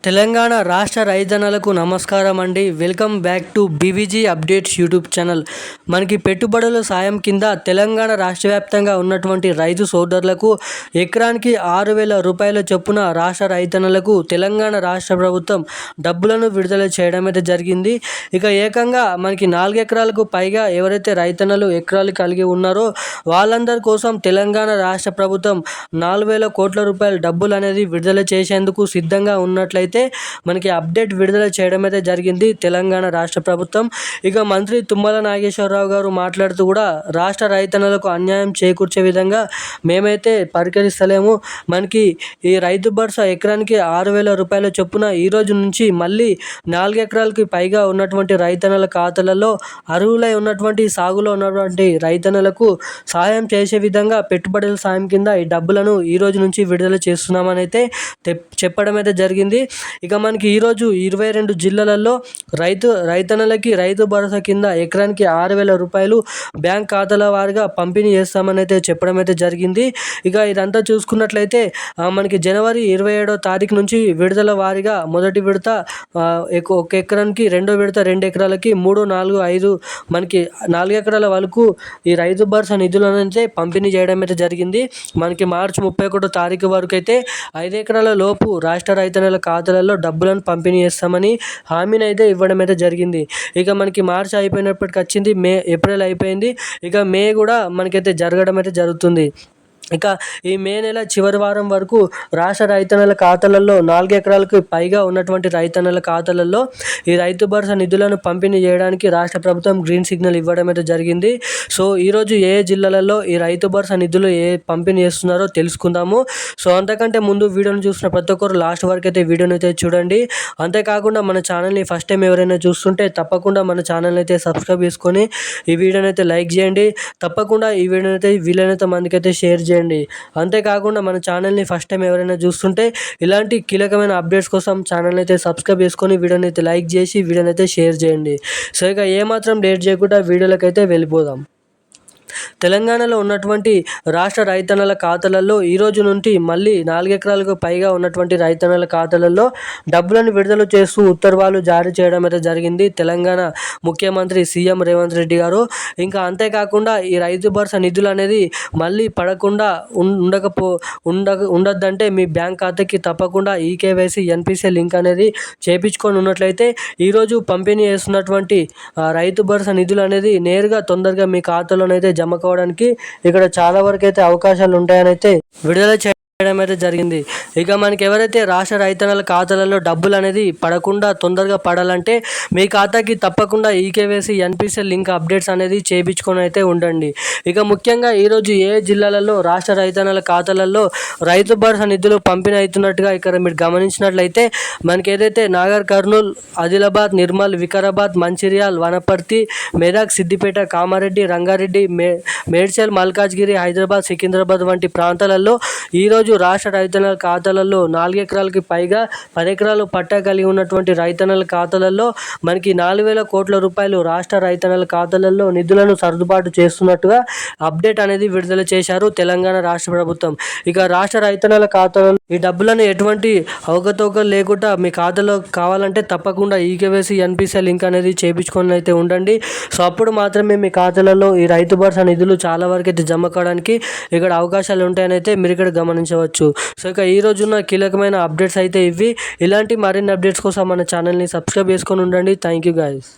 తెలంగాణ రాష్ట్ర రైతన్నలకు నమస్కారం అండి. Welcome back to BVG updates YouTube channel. మనకి పెట్టుబడుల సాయం కింద తెలంగాణ రాష్ట్ర వ్యాప్తంగా ఉన్నటువంటి రైతు సోదరులకు ఎకరానికి 6,000 రూపాయల చొప్పున రాష్ట్ర రైతన్నలకు తెలంగాణ రాష్ట్ర ప్రభుత్వం డబ్బులను విడుదల చేయడం అయితే జరిగింది. ఇక ఏకంగా మనకి 4 ఎకరాలకు పైగా ఎవరైతే రైతన్నలు ఎకరాలు కలిగి ఉన్నారో వాళ్ళందరి కోసం తెలంగాణ రాష్ట్ర ప్రభుత్వం 4,000 కోట్ల రూపాయల డబ్బులు అనేది విడుదల చేసేందుకు సిద్ధంగా ఉన్నట్లయితే మనకి అప్డేట్ విడుదల చేయడం అయితే జరిగింది తెలంగాణ రాష్ట్ర ప్రభుత్వం. ఇక మంత్రి తుమ్మల నాగేశ్వరరావు గారు మాట్లాడుతూ కూడా రాష్ట్ర రైతన్నలకు అన్యాయం చేకూర్చే విధంగా మేమైతే పరికరిస్తలేము. మనకి ఈ రైతు భరోసా ఎకరానికి 6,000 రూపాయల చొప్పున ఈ రోజు నుంచి మళ్ళీ 4 ఎకరాలకి పైగా ఉన్నటువంటి రైతన్నల ఖాతాలలో అర్హులై ఉన్నటువంటి సాగులో ఉన్నటువంటి రైతన్నలకు సహాయం చేసే విధంగా పెట్టుబడుల సాయం కింద ఈ డబ్బులను ఈ రోజు నుంచి విడుదల చేస్తున్నామని అయితే చెప్పడం అయితే జరిగింది. ఇక మనకి ఈరోజు 22 జిల్లాలలో రైతన్నలకి రైతు భరోసా కింద ఎకరానికి 6,000 రూపాయలు బ్యాంక్ ఖాతాల వారీగా పంపిణీ చేస్తామని అయితే చెప్పడం అయితే జరిగింది. ఇక ఇదంతా చూసుకున్నట్లయితే మనకి జనవరి 27వ తారీఖు నుంచి విడుదల వారీగా మొదటి విడత 1 ఎకరానికి, రెండో విడత 2 ఎకరాలకి, 3, 4, 5 మనకి 4 ఎకరాల వరకు ఈ రైతు భరోసా నిధులను అయితే పంపిణీ చేయడం అయితే జరిగింది. మనకి మార్చి 31వ తారీఖు వరకు అయితే 5 ఎకరాల లోపు రాష్ట్ర రైతన్నల ఖాతాలలో డబ్బులను పంపిణీ చేస్తామని హామీని అయితే ఇవ్వడం అయితే జరిగింది. ఇక మనకి మార్చి అయిపోయినప్పటికి వచ్చింది, ఏప్రిల్ అయిపోయింది. ఇక మే కూడా మనకైతే జరగడం అయితే జరుగుతుంది. ఇక ఈ మే నెల చివరి వారం వరకు రాష్ట్ర రైతన్నల ఖాతాలలో 4 ఎకరాలకు పైగా ఉన్నటువంటి రైతన్నల ఖాతాలలో ఈ రైతు భరోసా నిధులను పంపిణీ చేయడానికి రాష్ట్ర ప్రభుత్వం గ్రీన్ సిగ్నల్ ఇవ్వడం అయితే జరిగింది. సో ఈరోజు ఏ జిల్లాలలో ఈ రైతు భరోసా నిధులు పంపిణీ చేస్తున్నారో తెలుసుకుందాము. సో అంతకంటే ముందు వీడియోని చూసిన ప్రతి ఒక్కరు లాస్ట్ వరకు అయితే వీడియోని అయితే చూడండి. అంతేకాకుండా మన ఛానల్ని ఫస్ట్ టైం ఎవరైనా చూస్తుంటే తప్పకుండా మన ఛానల్ని అయితే సబ్స్క్రైబ్ చేసుకొని ఈ వీడియోని అయితే లైక్ చేయండి. తప్పకుండా ఈ వీడియోని అయితే వీలైనంత మందికి అయితే షేర్ చేయండి. అంతేకాకుండా మన ఛానల్ని ఫస్ట్ టైం ఎవరైనా చూస్తుంటే ఇలాంటి కీలకమైన అప్డేట్స్ కోసం ఛానల్ని అయితే సబ్స్క్రైబ్ చేసుకొని వీడియోని అయితే లైక్ చేసి వీడియోని అయితే షేర్ చేయండి. సో ఇక ఏమాత్రం లేట్ చేయకుండా వీడియోలకైతే వెళ్ళిపోదాం. తెలంగాణలో ఉన్నటువంటి రాష్ట్ర రైతన్నల ఖాతాలలో ఈ రోజు నుండి మళ్ళీ 4 ఎకరాలకు పైగా ఉన్నటువంటి రైతన్నల ఖాతాలలో డబ్బులను విడుదల చేస్తూ ఉత్తర్వులు జారీ చేయడం అయితే జరిగింది తెలంగాణ ముఖ్యమంత్రి సీఎం రేవంత్ రెడ్డి గారు. ఇంకా అంతేకాకుండా ఈ రైతు భరోసా నిధులు అనేది మళ్ళీ పడకుండా ఉండొద్దంటే మీ బ్యాంక్ ఖాతాకి తప్పకుండా ఈకేవైసీ ఎన్పిసిఐ లింక్ అనేది చేపించుకొని ఉన్నట్లయితే ఈరోజు పంపిణీ చేస్తున్నటువంటి రైతు భరోసా నిధులు అనేది నేరుగా తొందరగా మీ ఖాతాలోనైతే జమ కావడానికి ఇక్కడ చాలా వరకు అయితే అవకాశాలు ఉంటాయని అయితే విడుదల చేయడం అయితే జరిగింది. ఇక మనకి ఎవరైతే రాష్ట్ర రైతన్నల ఖాతాలలో డబ్బులు అనేది పడకుండా తొందరగా పడాలంటే మీ ఖాతాకి తప్పకుండా ఈకేవైసీ ఎన్పిసిఐ లింక్ అప్డేట్స్ అనేది చేయించుకొని అయితే ఉండండి. ఇక ముఖ్యంగా ఈరోజు ఏ జిల్లాలలో రాష్ట్ర రైతన్నల ఖాతాలలో రైతు భరోసా నిధులు పంపిణీ అవుతున్నట్టుగా ఇక్కడ మీరు గమనించినట్లయితే మనకి ఏదైతే నాగర్ కర్నూల్, ఆదిలాబాద్, నిర్మల్, వికారాబాద్, మంచిర్యాల్, వనపర్తి, మెదక్, సిద్దిపేట, కామారెడ్డి, రంగారెడ్డి, మేడ్చల్, మల్కాజ్గిరి, హైదరాబాద్, సికింద్రాబాద్ వంటి ప్రాంతాలలో ఈరోజు రాష్ట్ర రైతన్నల ఖాతాలలో 4 ఎకరాలకి పైగా 10 ఎకరాలు పట్టా కలిగి ఉన్నటువంటి రైతన్నల ఖాతాలలో మనకి 4,000 కోట్ల రూపాయలు రాష్ట్ర రైతన్నల ఖాతాలలో నిధులను సర్దుబాటు చేస్తున్నట్టుగా అప్డేట్ అనేది విడుదల చేశారు తెలంగాణ రాష్ట్ర ప్రభుత్వం. ఇక రాష్ట్ర రైతన్నల ఖాతాలలో ఈ డబ్బులను ఎటువంటి అవకతవకలు లేకుండా మీ ఖాతాలో కావాలంటే తప్పకుండా ఈకేవైసీ ఎన్పిసిఐ లింక్ అనేది చేయించుకొని అయితే ఉండండి. సో అప్పుడు మాత్రమే మీ ఖాతాలలో ఈ రైతు భరోసా నిధులు చాలా వరకు అయితే జమ కావడానికి ఇక్కడ అవకాశాలు ఉంటాయని అయితే మీరు ఇక్కడ గమనించవచ్చు. సో ఇక ఈ రోజున్న కీలకమైన అప్డేట్స్ అయితే ఇవి. ఇలాంటి మరిన్ని అప్డేట్స్ కోసం మన ఛానల్ని సబ్స్క్రైబ్ చేసుకొని ఉండండి. Thank you guys.